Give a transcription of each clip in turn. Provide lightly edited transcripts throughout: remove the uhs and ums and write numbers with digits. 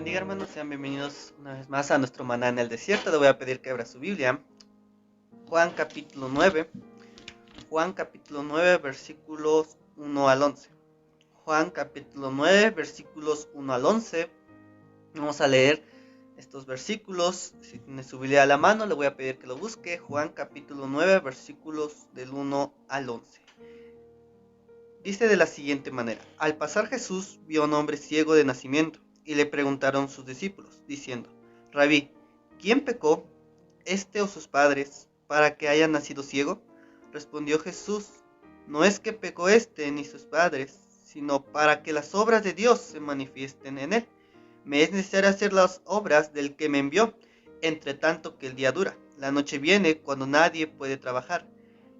bendiga, hermanos. Sean bienvenidos una vez más a nuestro maná en el desierto. Le voy a pedir que abra su Biblia. Juan capítulo 9. Juan capítulo 9, versículos 1 al 11. Juan capítulo 9, versículos 1 al 11. Vamos a leer estos versículos. Si tiene su Biblia a la mano, le voy a pedir que lo busque. Juan capítulo 9, versículos del 1 al 11. Dice de la siguiente manera: Al pasar Jesús vio a un hombre ciego de nacimiento, y le preguntaron sus discípulos, diciendo: Rabí, ¿quién pecó, este o sus padres, para que haya nacido ciego? Respondió Jesús: No es que pecó este ni sus padres, sino para que las obras de Dios se manifiesten en él. Me es necesario hacer las obras del que me envió, entre tanto que el día dura. La noche viene cuando nadie puede trabajar.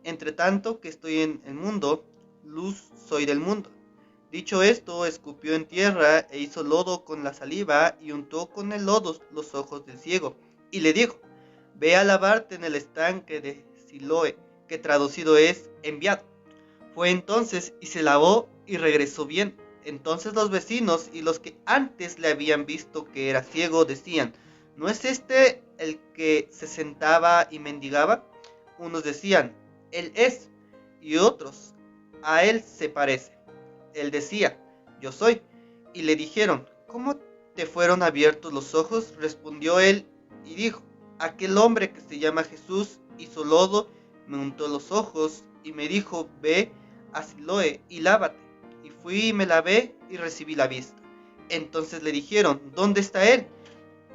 Entre tanto que estoy en el mundo, luz soy del mundo. Dicho esto, escupió en tierra e hizo lodo con la saliva y untó con el lodo los ojos del ciego, y le dijo: Ve a lavarte en el estanque de Siloé, que traducido es enviado. Fue entonces y se lavó y regresó bien. Entonces los vecinos y los que antes le habían visto que era ciego decían: ¿No es este el que se sentaba y mendigaba? Unos decían: Él es, y otros: A él se parece. Él decía: Yo soy. Y le dijeron: ¿Cómo te fueron abiertos los ojos? Respondió él y dijo: Aquel hombre que se llama Jesús hizo lodo, me untó los ojos y me dijo: Ve a Siloé y lávate. Y fui y me lavé y recibí la vista. Entonces le dijeron: ¿Dónde está él?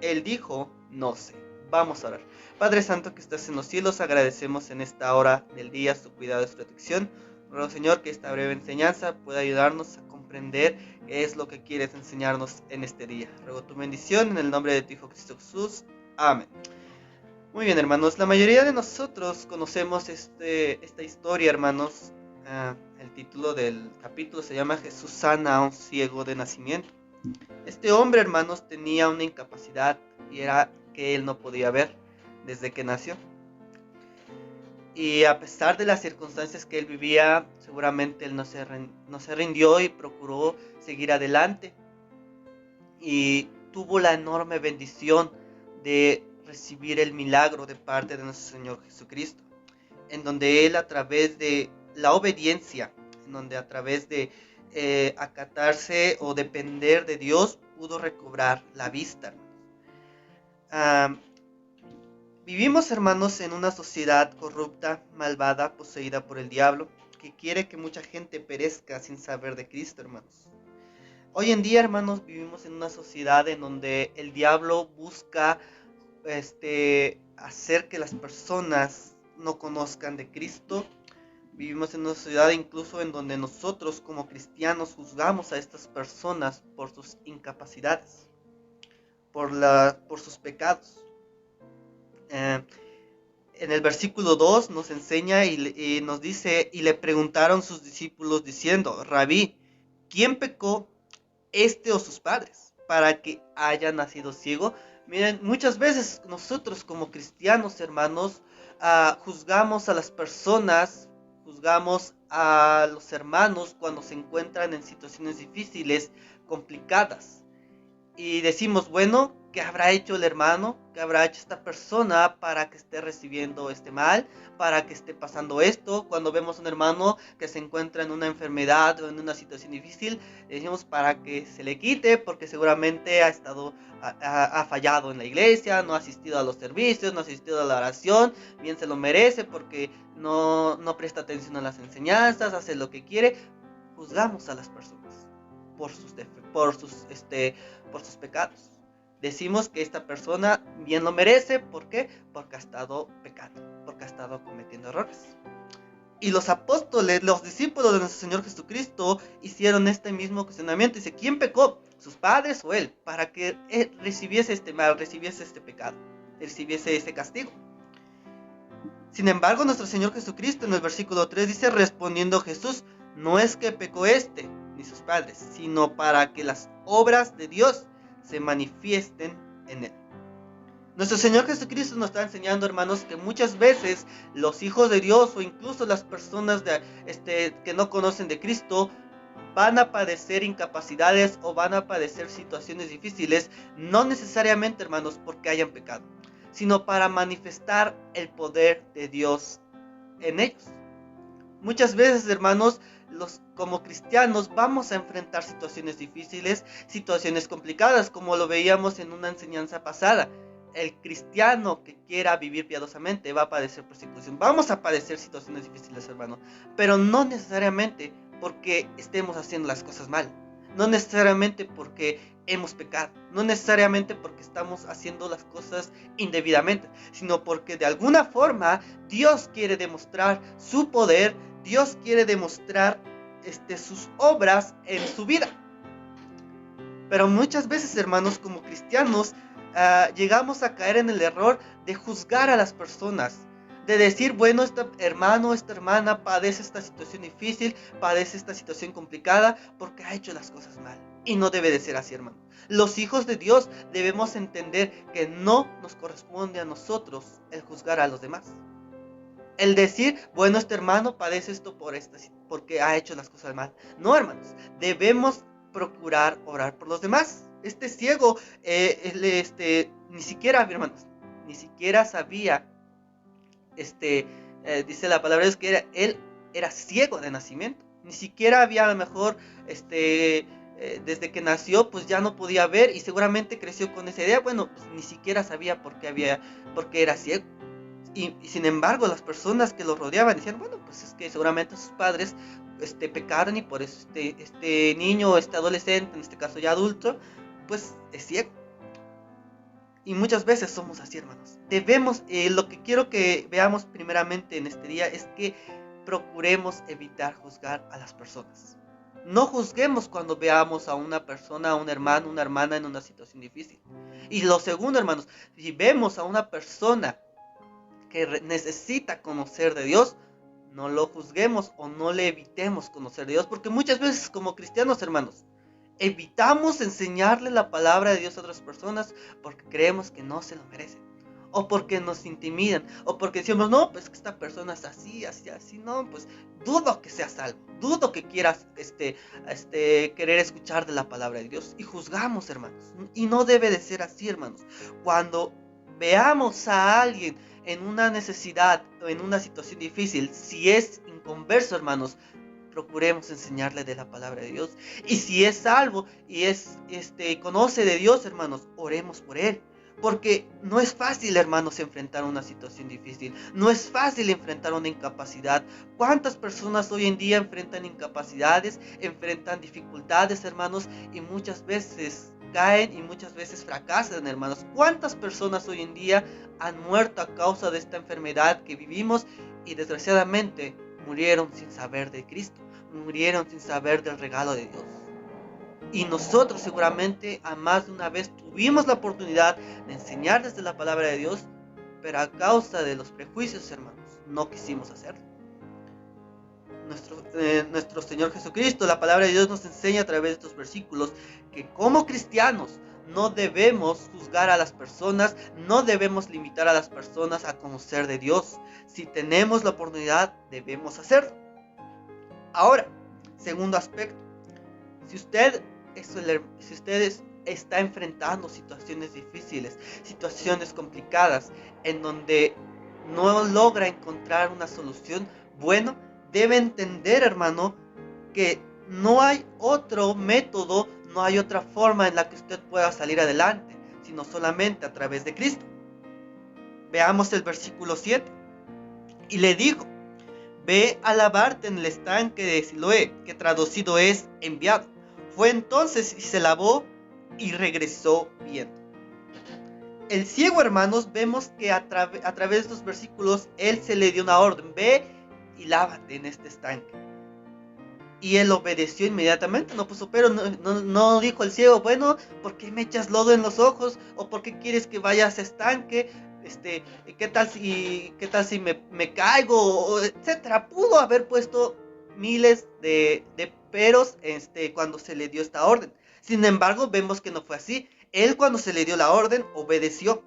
Él dijo: No sé. Vamos a orar. Padre Santo que estás en los cielos, agradecemos en esta hora del día su cuidado y su protección. Ruego, Señor, que esta breve enseñanza pueda ayudarnos a comprender qué es lo que quieres enseñarnos en este día. Ruego tu bendición en el nombre de tu Hijo Cristo Jesús. Amén. Muy bien, hermanos. La mayoría de nosotros conocemos esta historia, hermanos. El título del capítulo se llama Jesús sana a un ciego de nacimiento. Este hombre, hermanos, tenía una incapacidad, y era que él no podía ver desde que nació. Y a pesar de las circunstancias que él vivía, seguramente él no se rindió y procuró seguir adelante. Y tuvo la enorme bendición de recibir el milagro de parte de nuestro Señor Jesucristo, en donde él, a través de la obediencia, en donde a través de acatarse o depender de Dios, pudo recobrar la vista. Vivimos, hermanos, en una sociedad corrupta, malvada, poseída por el diablo, que quiere que mucha gente perezca sin saber de Cristo, hermanos. Hoy en día, hermanos, vivimos en una sociedad en donde el diablo busca hacer que las personas no conozcan de Cristo. Vivimos en una sociedad incluso en donde nosotros como cristianos juzgamos a estas personas por sus incapacidades, por sus pecados. En el versículo 2 nos enseña y nos dice: y le preguntaron sus discípulos diciendo: Rabí, ¿quién pecó, este o sus padres, para que haya nacido ciego? Miren, muchas veces nosotros como cristianos, hermanos, juzgamos a las personas, juzgamos a los hermanos cuando se encuentran en situaciones difíciles, complicadas. Y decimos: bueno, ¿qué habrá hecho el hermano? ¿Qué habrá hecho esta persona para que esté recibiendo este mal? ¿Para que esté pasando esto? Cuando vemos a un hermano que se encuentra en una enfermedad o en una situación difícil, le decimos para que se le quite, porque seguramente ha fallado en la iglesia, no ha asistido a los servicios, no ha asistido a la oración, bien se lo merece porque no presta atención a las enseñanzas, hace lo que quiere. Juzgamos a las personas por sus pecados. Decimos que esta persona bien lo merece. ¿Por qué? Porque ha estado pecando, porque ha estado cometiendo errores. Y los apóstoles, los discípulos de nuestro Señor Jesucristo, hicieron este mismo cuestionamiento. Dice: ¿quién pecó? ¿Sus padres o él? Para que él recibiese este mal, recibiese este pecado, recibiese este castigo. Sin embargo, nuestro Señor Jesucristo en el versículo 3 dice: respondiendo Jesús: no es que pecó este ni sus padres, sino para que las obras de Dios se manifiesten en él. Nuestro Señor Jesucristo nos está enseñando, hermanos, que muchas veces los hijos de Dios o incluso las personas que no conocen de Cristo van a padecer incapacidades o van a padecer situaciones difíciles, no necesariamente, hermanos, porque hayan pecado, sino para manifestar el poder de Dios en ellos. Muchas veces, hermanos, como cristianos vamos a enfrentar situaciones difíciles, situaciones complicadas, como lo veíamos en una enseñanza pasada. El cristiano que quiera vivir piadosamente va a padecer persecución. Vamos a padecer situaciones difíciles, hermano, pero no necesariamente porque estemos haciendo las cosas mal, no necesariamente porque hemos pecado, no necesariamente porque estamos haciendo las cosas indebidamente, sino porque de alguna forma Dios quiere demostrar su poder, Dios quiere demostrar sus obras en su vida. Pero muchas veces, hermanos, como cristianos, llegamos a caer en el error de juzgar a las personas, de decir, bueno, este hermano, esta hermana padece esta situación difícil, padece esta situación complicada porque ha hecho las cosas mal. Y no debe de ser así, hermano. Los hijos de Dios debemos entender que no nos corresponde a nosotros el juzgar a los demás. El decir, bueno, este hermano padece esto porque ha hecho las cosas mal. No, hermanos, debemos procurar orar por los demás. Este ciego, ni siquiera, hermanos, ni siquiera sabía, dice la palabra de Dios que él era ciego de nacimiento. Ni siquiera había, a lo mejor, desde que nació, pues ya no podía ver y seguramente creció con esa idea. Bueno, pues ni siquiera sabía por qué era ciego. Y sin embargo, las personas que lo rodeaban decían, bueno, pues es que seguramente sus padres pecaron y por eso este niño, este adolescente, en este caso ya adulto, pues es ciego. Y muchas veces somos así, hermanos. Lo que quiero que veamos primeramente en este día es que procuremos evitar juzgar a las personas. No juzguemos cuando veamos a una persona, a un hermano, una hermana en una situación difícil. Y lo segundo, hermanos, si vemos a una persona que necesita conocer de Dios, no lo juzguemos o no le evitemos conocer de Dios, porque muchas veces como cristianos, hermanos, evitamos enseñarle la palabra de Dios a otras personas porque creemos que no se lo merecen, o porque nos intimidan, o porque decimos, no, pues que esta persona es así, no, pues dudo que sea salvo, dudo que quieras querer escuchar de la palabra de Dios, y juzgamos, hermanos, y no debe de ser así, hermanos. Cuando veamos a alguien en una necesidad o en una situación difícil, si es inconverso, hermanos, procuremos enseñarle de la palabra de Dios. Y si es salvo y conoce de Dios, hermanos, oremos por él. Porque no es fácil, hermanos, enfrentar una situación difícil. No es fácil enfrentar una incapacidad. ¿Cuántas personas hoy en día enfrentan incapacidades, enfrentan dificultades, hermanos? Y muchas veces caen y muchas veces fracasan, hermanos. ¿Cuántas personas hoy en día han muerto a causa de esta enfermedad que vivimos y desgraciadamente murieron sin saber de Cristo, murieron sin saber del regalo de Dios? Y nosotros seguramente a más de una vez tuvimos la oportunidad de enseñar desde la palabra de Dios, pero a causa de los prejuicios, hermanos, no quisimos hacerlo. Nuestro Señor Jesucristo, la palabra de Dios nos enseña a través de estos versículos que como cristianos no debemos juzgar a las personas, no debemos limitar a las personas a conocer de Dios. Si tenemos la oportunidad, debemos hacerlo. Ahora, segundo aspecto, si usted está enfrentando situaciones difíciles, situaciones complicadas, en donde no logra encontrar una solución, bueno, debe entender, hermano, que no hay otro método, no hay otra forma en la que usted pueda salir adelante, sino solamente a través de Cristo. Veamos el versículo 7. Y le dijo, ve a lavarte en el estanque de Siloé, que traducido es enviado. Fue entonces y se lavó y regresó viendo. El ciego, hermanos, vemos que a través de estos versículos, él se le dio una orden, ve y lávate en este estanque. Y él obedeció inmediatamente, no puso pero, no dijo el ciego, bueno, ¿por qué me echas lodo en los ojos? ¿O por qué quieres que vaya a ese estanque? ¿Qué tal si me caigo? Etcétera. Pudo haber puesto miles de peros cuando se le dio esta orden. Sin embargo, vemos que no fue así. Él, cuando se le dio la orden, obedeció.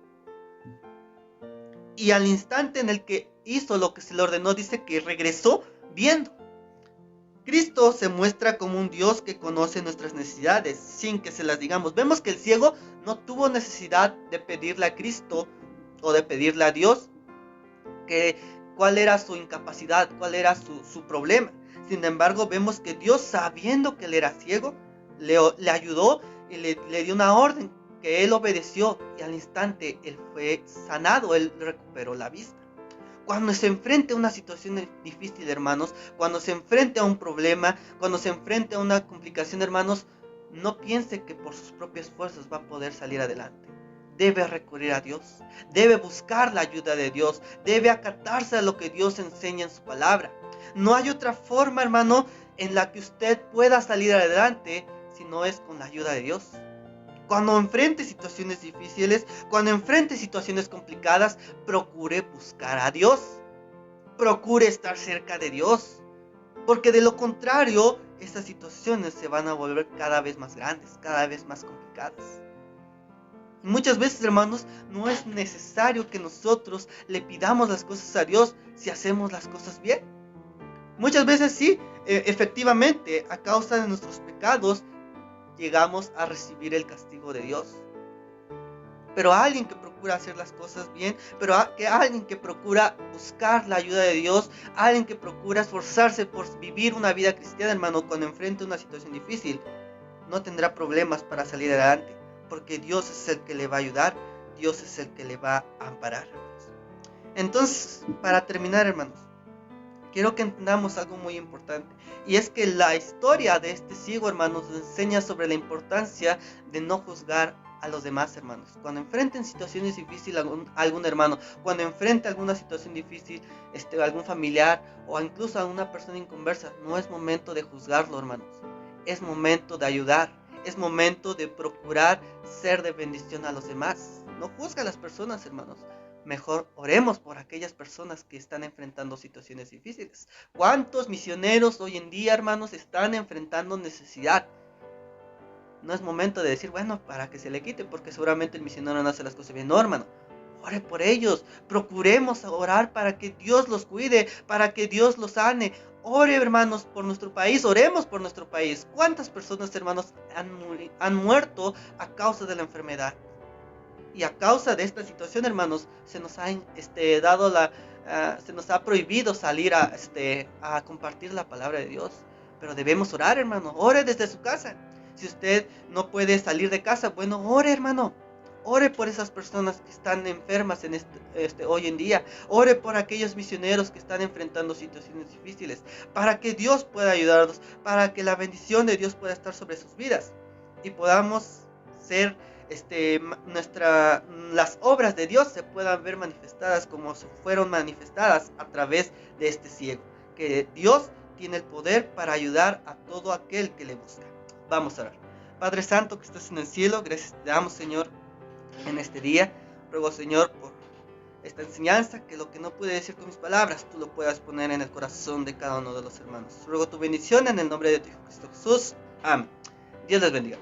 Y al instante en el que hizo lo que se le ordenó, dice que regresó viendo. Cristo se muestra como un Dios que conoce nuestras necesidades sin que se las digamos. Vemos que el ciego no tuvo necesidad de pedirle a Cristo o de pedirle a Dios que cuál era su incapacidad, cuál era su problema. Sin embargo, vemos que Dios, sabiendo que él era ciego, le ayudó y le dio una orden que él obedeció, y al instante él fue sanado, él recuperó la vista. Cuando se enfrente a una situación difícil, hermanos, cuando se enfrente a un problema, cuando se enfrente a una complicación, hermanos, no piense que por sus propias fuerzas va a poder salir adelante. Debe recurrir a Dios, debe buscar la ayuda de Dios, debe acatarse a lo que Dios enseña en su palabra. No hay otra forma, hermano, en la que usted pueda salir adelante si no es con la ayuda de Dios. Cuando enfrente situaciones difíciles, cuando enfrente situaciones complicadas, procure buscar a Dios. Procure estar cerca de Dios. Porque de lo contrario, estas situaciones se van a volver cada vez más grandes, cada vez más complicadas. Y muchas veces, hermanos, no es necesario que nosotros le pidamos las cosas a Dios si hacemos las cosas bien. Muchas veces sí, efectivamente, a causa de nuestros pecados, llegamos a recibir el castigo de Dios. Pero alguien que procura hacer las cosas bien, alguien que procura buscar la ayuda de Dios, alguien que procura esforzarse por vivir una vida cristiana, hermano, cuando enfrente una situación difícil, no tendrá problemas para salir adelante, porque Dios es el que le va a ayudar, Dios es el que le va a amparar. Entonces, para terminar, hermanos, quiero que entendamos algo muy importante, y es que la historia de este ciego, hermanos, nos enseña sobre la importancia de no juzgar a los demás, hermanos. Cuando enfrenten situaciones difíciles algún hermano, cuando enfrente alguna situación difícil, algún familiar o incluso a una persona inconversa, no es momento de juzgarlo, hermanos. Es momento de ayudar, es momento de procurar ser de bendición a los demás. No juzga a las personas, hermanos. Mejor oremos por aquellas personas que están enfrentando situaciones difíciles. ¿Cuántos misioneros hoy en día, hermanos, están enfrentando necesidad? No es momento de decir, bueno, para que se le quite, porque seguramente el misionero no hace las cosas bien. No, hermano. Ore por ellos. Procuremos orar para que Dios los cuide, para que Dios los sane. Ore, hermanos, por nuestro país. Oremos por nuestro país. ¿Cuántas personas, hermanos, han muerto a causa de la enfermedad? Y a causa de esta situación, hermanos, se nos ha se nos ha prohibido salir a compartir la palabra de Dios. Pero debemos orar, hermano. Ore desde su casa. Si usted no puede salir de casa, bueno, ore, hermano. Ore por esas personas que están enfermas hoy en día. Ore por aquellos misioneros que están enfrentando situaciones difíciles, para que Dios pueda ayudarnos, para que la bendición de Dios pueda estar sobre sus vidas y podamos ser las obras de Dios se puedan ver manifestadas como se fueron manifestadas a través de este ciego. Que Dios tiene el poder para ayudar a todo aquel que le busca. Vamos a orar. Padre Santo que estás en el cielo, gracias te damos, Señor, en este día. Ruego, Señor, por esta enseñanza, que lo que no pude decir con mis palabras, tú lo puedas poner en el corazón de cada uno de los hermanos. Ruego tu bendición en el nombre de tu Hijo Cristo Jesús. Amén. Dios les bendiga.